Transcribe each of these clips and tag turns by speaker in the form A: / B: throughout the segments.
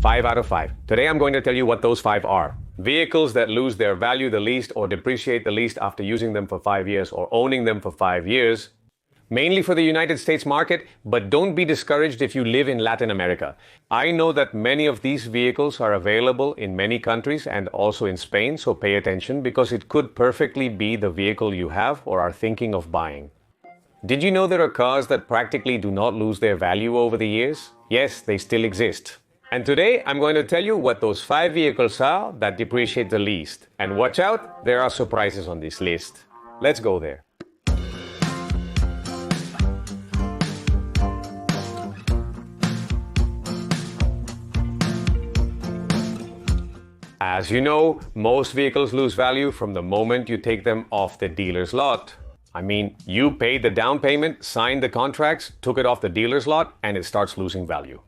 A: 5 out of 5. Today I'm going to tell you what those 5 are. Vehicles that lose their value the least or depreciate the least after using them for 5 years or owning them for 5 years. Mainly for the United States market, but don't be discouraged if you live in Latin America. I know that many of these vehicles are available in many countries and also in Spain, so pay attention because it could perfectly be the vehicle you have or are thinking of buying. Did you know there are cars that practically do not lose their value over the years? Yes, they still exist. And today I'm going to tell you what those 5 vehicles are that depreciate the least. And watch out, there are surprises on this list. Let's go there. As you know, most vehicles lose value from the moment you take them off the dealer's lot. I mean, you paid the down payment, signed the contracts, took it off the dealer's lot, and it starts losing value.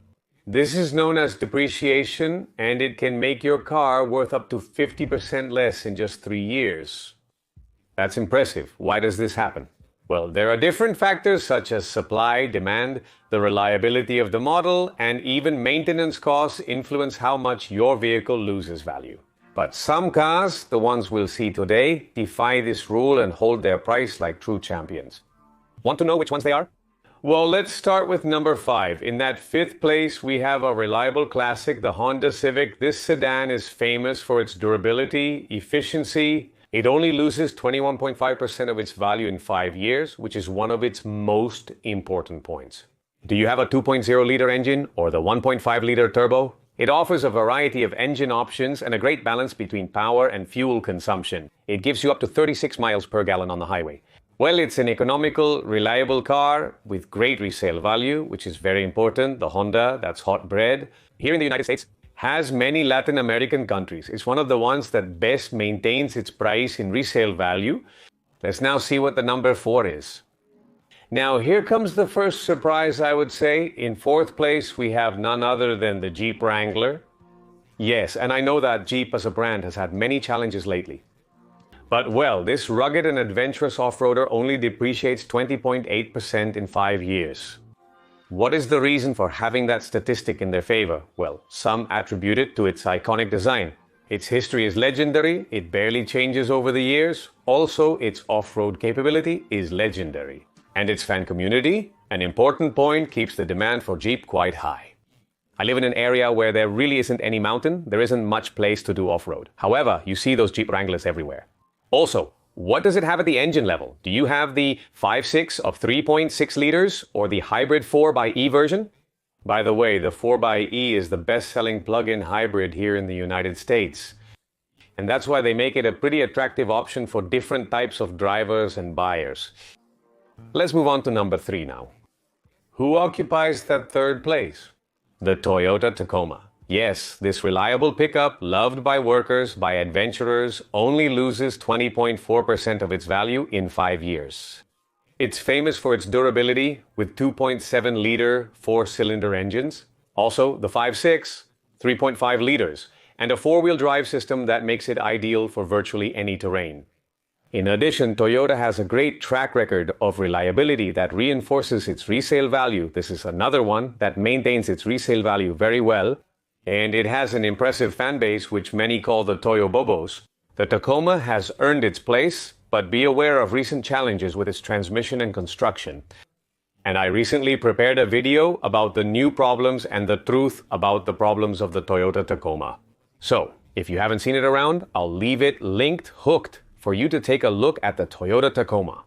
A: This is known as depreciation, and it can make your car worth up to 50% less in just 3 years. That's impressive. Why does this happen? Well, there are different factors such as supply, demand, the reliability of the model, and even maintenance costs influence how much your vehicle loses value. But some cars, the ones we'll see today, defy this rule and hold their price like true champions. Want to know which ones they are? Well, let's start with number 5. In that 5th place, we have a reliable classic, the Honda Civic. This sedan is famous for its durability, efficiency. It only loses 21.5% of its value in 5 years, which is one of its most important points. Do you have a 2.0-liter engine or the 1.5-liter turbo? It offers a variety of engine options and a great balance between power and fuel consumption. It gives you up to 36 miles per gallon on the highway. Well, it's an economical, reliable car with great resale value, which is very important. The Honda, that's hot bread. Here in the United States, has many Latin American countries. It's one of the ones that best maintains its price in resale value. Let's now see what the number 4 is. Now, here comes the first surprise, I would say. In 4th place, we have none other than the Jeep Wrangler. Yes, and I know that Jeep as a brand has had many challenges lately. But well, this rugged and adventurous off-roader only depreciates 20.8% in 5 years. What is the reason for having that statistic in their favor? Well, some attribute it to its iconic design. Its history is legendary, it barely changes over the years. Also, its off-road capability is legendary. And its fan community, an important point, keeps the demand for Jeep quite high. I live in an area where there really isn't any mountain, there isn't much place to do off-road. However, you see those Jeep Wranglers everywhere. Also, what does it have at the engine level? Do you have the 5.6 of 3.6 liters or the hybrid 4xe version? By the way, the 4xe is the best-selling plug-in hybrid here in the United States. And that's why they make it a pretty attractive option for different types of drivers and buyers. Let's move on to number 3 now. Who occupies that 3rd place? The Toyota Tacoma. Yes, this reliable pickup, loved by workers, by adventurers, only loses 20.4% of its value in 5 years. It's famous for its durability with 2.7-liter 4-cylinder engines, also the 5.6, 3.5 liters, and a 4-wheel drive system that makes it ideal for virtually any terrain. In addition, Toyota has a great track record of reliability that reinforces its resale value. This is another one that maintains its resale value very well. And it has an impressive fan base, which many call the Toyo Bobos. The Tacoma has earned its place, but be aware of recent challenges with its transmission and construction. And I recently prepared a video about the new problems and the truth about the problems of the Toyota Tacoma. So, if you haven't seen it around, I'll leave it linked, hooked, for you to take a look at the Toyota Tacoma.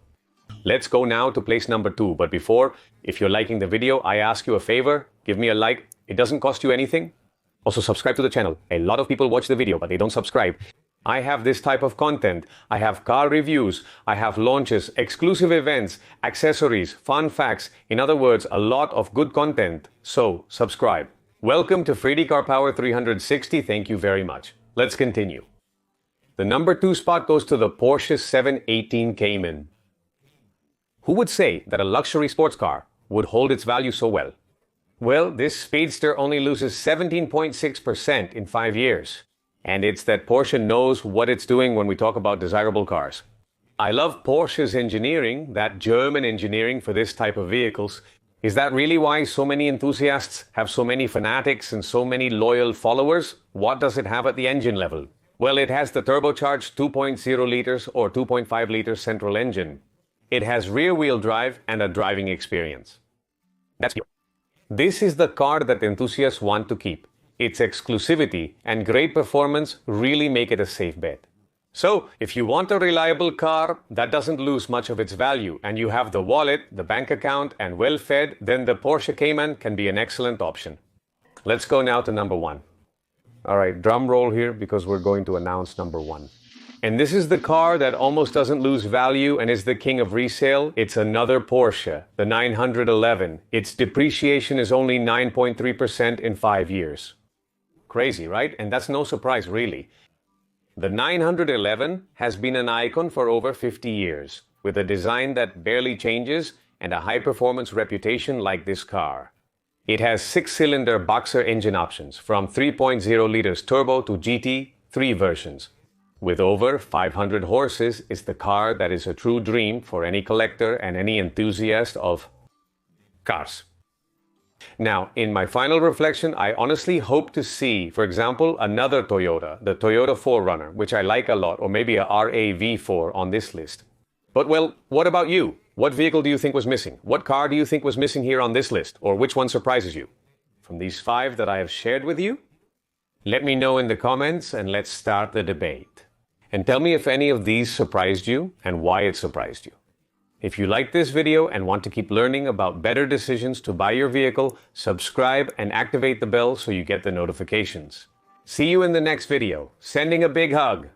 A: Let's go now to place number 2. But before, if you're liking the video, I ask you a favor, give me a like. It doesn't cost you anything. Also, subscribe to the channel. A lot of people watch the video, but they don't subscribe. I have this type of content. I have car reviews. I have launches, exclusive events, accessories, fun facts. In other words, a lot of good content. So, subscribe. Welcome to Freedy Car Power 360. Thank you very much. Let's continue. The number 2 spot goes to the Porsche 718 Cayman. Who would say that a luxury sports car would hold its value so well? Well, this speedster only loses 17.6% in 5 years. And it's that Porsche knows what it's doing when we talk about desirable cars. I love Porsche's engineering, that German engineering for this type of vehicles. Is that really why so many enthusiasts have so many fanatics and so many loyal followers? What does it have at the engine level? Well, it has the turbocharged 2.0 liters or 2.5 liters central engine. It has rear-wheel drive and a driving experience. That's you. This is the car that enthusiasts want to keep. Its exclusivity and great performance really make it a safe bet. So, if you want a reliable car that doesn't lose much of its value and you have the wallet, the bank account, and well-fed, then the Porsche Cayman can be an excellent option. Let's go now to number 1. All right, drum roll here because we're going to announce number 1. And this is the car that almost doesn't lose value and is the king of resale. It's another Porsche, the 911. Its depreciation is only 9.3% in 5 years. Crazy, right? And that's no surprise, really. The 911 has been an icon for over 50 years, with a design that barely changes and a high-performance reputation like this car. It has 6-cylinder boxer engine options, from 3.0 liters turbo to GT, 3 versions. With over 500 horses, it's the car that is a true dream for any collector and any enthusiast of cars. Now, in my final reflection, I honestly hope to see, for example, another Toyota, the Toyota 4Runner, which I like a lot, or maybe a RAV4 on this list. But well, what about you? What vehicle do you think was missing? What car do you think was missing here on this list? Or which one surprises you? From these 5 that I have shared with you? Let me know in the comments and let's start the debate. And tell me if any of these surprised you and why it surprised you. If you like this video and want to keep learning about better decisions to buy your vehicle, subscribe and activate the bell so you get the notifications. See you in the next video. Sending a big hug.